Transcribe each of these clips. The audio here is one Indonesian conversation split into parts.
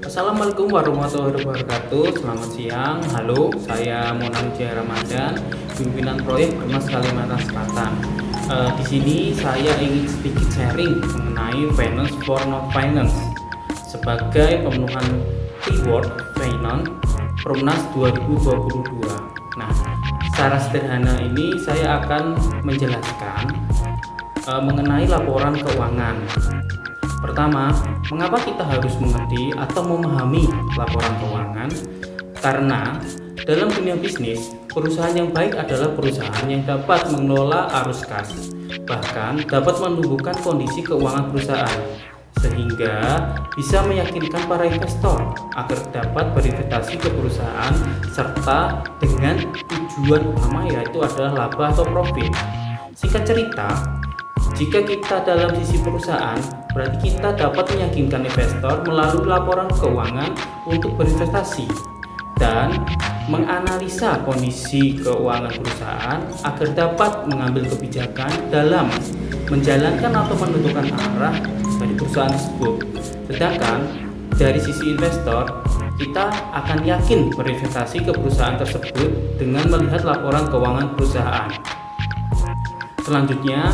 Assalamualaikum warahmatullahi wabarakatuh. Selamat siang. Halo, saya Monang Jaya Ramadan, pimpinan proyek Permas Kalimantan Selatan. Di sini saya ingin sedikit sharing mengenai Finance for Non Finance sebagai pemenuhan keyword Finance Perumnas 2022. Nah, secara sederhana ini saya akan menjelaskan mengenai laporan keuangan. Pertama, mengapa kita harus mengerti atau memahami laporan keuangan? Karena dalam dunia bisnis, perusahaan yang baik adalah perusahaan yang dapat mengelola arus kas, bahkan dapat menumbuhkan kondisi keuangan perusahaan, sehingga bisa meyakinkan para investor agar dapat berinvestasi ke perusahaan serta dengan tujuan utama yaitu adalah laba atau profit. Singkat cerita, jika kita dalam sisi perusahaan, berarti kita dapat meyakinkan investor melalui laporan keuangan untuk berinvestasi dan menganalisa kondisi keuangan perusahaan agar dapat mengambil kebijakan dalam menjalankan atau menentukan arah dari perusahaan tersebut. Sedangkan dari sisi investor, kita akan yakin berinvestasi ke perusahaan tersebut dengan melihat laporan keuangan perusahaan. Selanjutnya,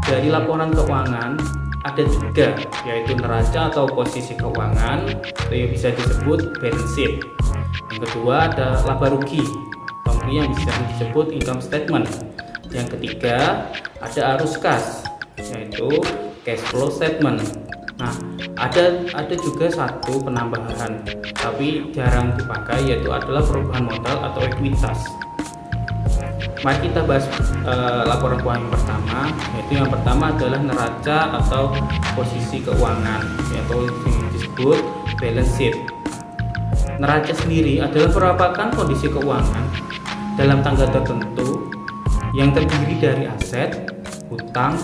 dari laporan keuangan ada juga yaitu neraca atau posisi keuangan atau yang bisa disebut balance sheet. Yang kedua ada laba rugi atau yang bisa disebut income statement. Yang ketiga ada arus kas yaitu cash flow statement. Nah, ada juga satu penambahan tapi jarang dipakai yaitu adalah perubahan modal atau ekuitas. Mari kita bahas laporan keuangan yang pertama, yaitu yang pertama adalah neraca atau posisi keuangan atau yang disebut balance sheet. Neraca sendiri adalah merupakan kondisi keuangan dalam tanggal tertentu yang terdiri dari aset, hutang,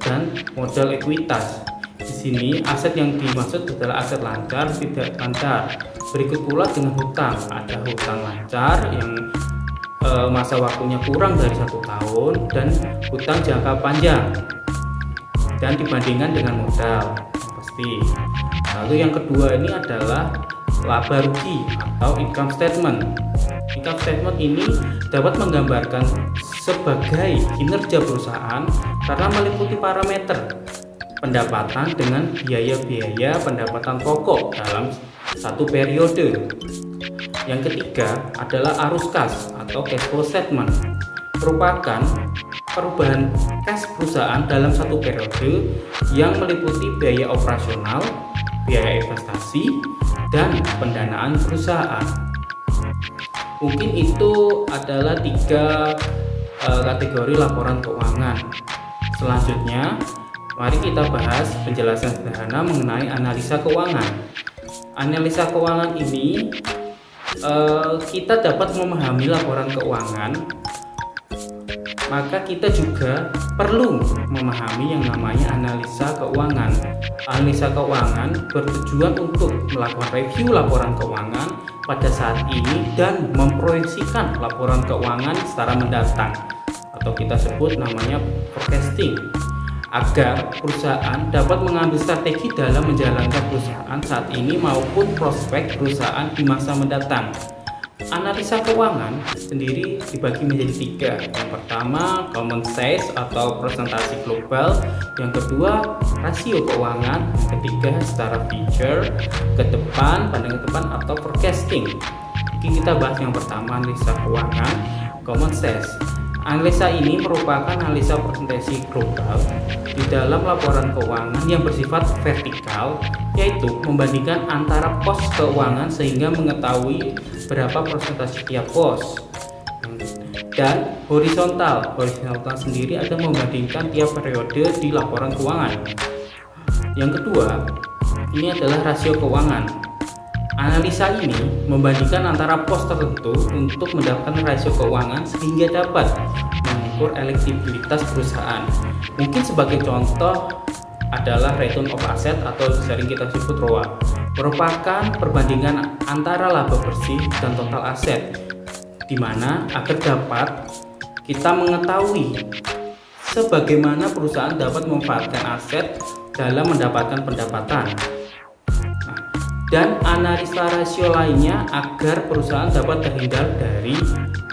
dan modal ekuitas. Di sini aset yang dimaksud adalah aset lancar, tidak lancar. Berikut pula dengan hutang, ada hutang lancar yang masa waktunya kurang dari 1 tahun dan hutang jangka panjang dan dibandingkan dengan modal pasti. Lalu yang kedua ini adalah laba rugi atau income statement. Income statement ini dapat menggambarkan sebagai kinerja perusahaan karena meliputi parameter pendapatan dengan biaya-biaya pendapatan pokok dalam satu periode. Yang ketiga adalah arus kas atau cash flow statement, merupakan perubahan kas perusahaan dalam satu periode yang meliputi biaya operasional, biaya investasi, dan pendanaan perusahaan. Mungkin itu adalah 3 kategori laporan keuangan. Selanjutnya, mari kita bahas penjelasan sederhana mengenai analisa keuangan. Analisa keuangan ini kita dapat memahami laporan keuangan, maka kita juga perlu memahami yang namanya analisa keuangan. Analisa keuangan bertujuan untuk melakukan review laporan keuangan pada saat ini dan memproyeksikan laporan keuangan secara mendatang atau kita sebut namanya forecasting, agar perusahaan dapat mengambil strategi dalam menjalankan perusahaan saat ini maupun prospek perusahaan di masa mendatang. Analisa keuangan sendiri dibagi menjadi 3. Yang pertama, common size atau presentasi global. Yang kedua, rasio keuangan. Yang ketiga, secara feature, ke depan, pandangan ke depan atau forecasting. Mungkin kita bahas yang pertama, analisa keuangan, common size. Analisa ini merupakan analisa presentasi global di dalam laporan keuangan yang bersifat vertikal, yaitu membandingkan antara pos keuangan sehingga mengetahui berapa presentasi tiap pos. Dan horizontal sendiri ada membandingkan tiap periode di laporan keuangan. Yang kedua, ini adalah rasio keuangan. Analisa ini membandingkan antara pos tertentu untuk mendapatkan rasio keuangan sehingga dapat mengukur elektabilitas perusahaan. Mungkin sebagai contoh adalah return of asset atau sering kita sebut ROA, merupakan perbandingan antara laba bersih dan total aset, di mana agar dapat kita mengetahui sebagaimana perusahaan dapat memanfaatkan aset dalam mendapatkan pendapatan. dan analisa rasio lainnya agar perusahaan dapat terhindar dari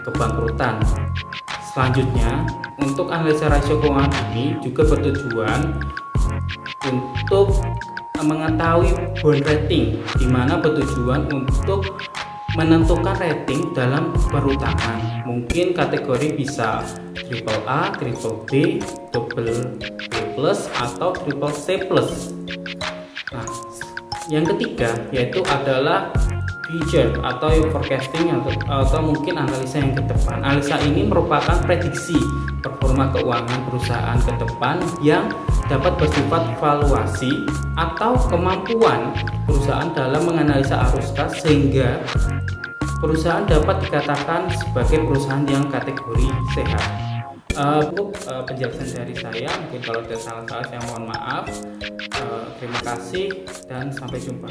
kebangkrutan. Selanjutnya, untuk analisa rasio keuangan ini juga bertujuan untuk mengetahui bond rating, di mana bertujuan untuk menentukan rating dalam perutangan. Mungkin kategori bisa triple A, triple B, double B+, atau triple C+. Nah, yang ketiga yaitu adalah future atau forecasting atau mungkin analisa yang ke depan. Analisa ini merupakan prediksi performa keuangan perusahaan ke depan yang dapat bersifat valuasi atau kemampuan perusahaan dalam menganalisa arus kas, sehingga perusahaan dapat dikatakan sebagai perusahaan yang kategori sehat. Untuk penjelasan dari saya, mungkin kalau ada salah-salah saya mohon maaf. Terima kasih dan sampai jumpa.